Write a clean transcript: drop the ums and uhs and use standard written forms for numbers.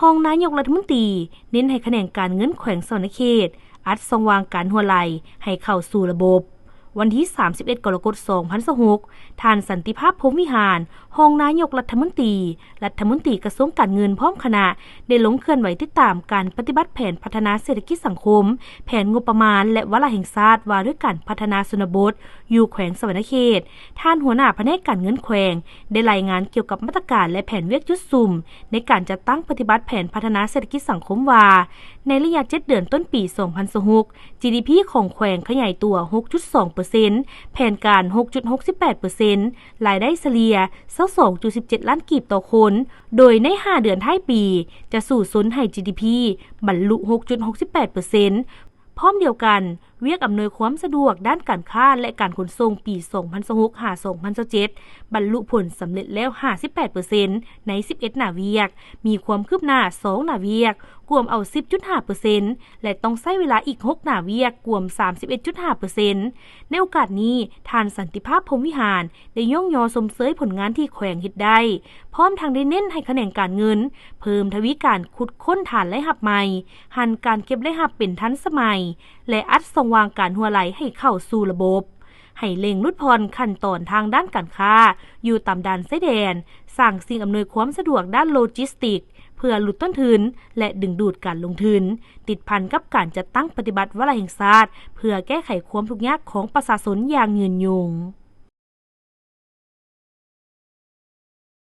ห้องนายกรัฐมนตรีเน้นให้คะแนนการเงินแขวงสวรรณเขตอัดทรงวางการหัวไหลให้เข้าสู่ระบบวันที่31 กรกฎาคม 2026ท่านสันติภาพพรหมวิหารรองนายกรัฐมนตรีกระทรวงการเงินพร้อมคณะได้ลงเคลื่อนไหวติดตามการปฏิบัติแผนพัฒนาเศรษฐกิจสังคมแผนงบประมาณและวาระแห่งชาติว่าด้วยการพัฒนาชนบทอยู่แขวงสวรรณเขตท่านหัวหน้าแผนกการเงินแขวงได้รายงานเกี่ยวกับมาตรการและแผนเวียกจุดซุ่มในการจัดตั้งปฏิบัติแผนพัฒนาเศรษฐกิจสังคมว่าในระยะ7 เดือนต้นปี 2026 GDP ของแขวงขยายตัว 6.2% แผนการ 6.68% รายได้เฉลี่ย 22.17 ล้านกีบต่อคน โดยใน 5 เดือนท้ายปี จะสู่สุนให้ GDP บรรลุ 6.68%พร้อมเดียวกันเวียกอำนวยความสะดวกด้านการค้าและการขนส่งปี 2026-2027 บรรลุผลสำเร็จแล้ว 58% ใน 11 หน้าเวียก มีความคืบหน้า 2 หน้าเวียกกวมเอา 10.5% และต้องใช้เวลาอีก 6 หน้าเวียกกวม 31.5% ในโอกาสนี้ท่านสันติภาพพรหมวิหารได้ย่องยอสมเสยผลงานที่แขวงเฮ็ดได้พร้อมทางได้เน้นให้คะแนนการเงินเพิ่มทวีการขุดค้นฐานและหับใหม่หันการเก็บและหับเป็นทันสมัยและอัดส่งวางการหัวไหลให้เข้าสู่ระบบให้เร่งลดผ่อนขั้นตอนทางด้านการค้าอยู่ตามด่านชายแดนสร้างสิ่งอำนวยความสะดวกด้านโลจิสติกเพื่อลดต้นทุนและดึงดูดการลงทุนติดพันกับการจัดตั้งปฏิบัติวาระแห่งชาติเพื่อแก้ไขความทุกข์ยากของประชาชนอย่างยืนยง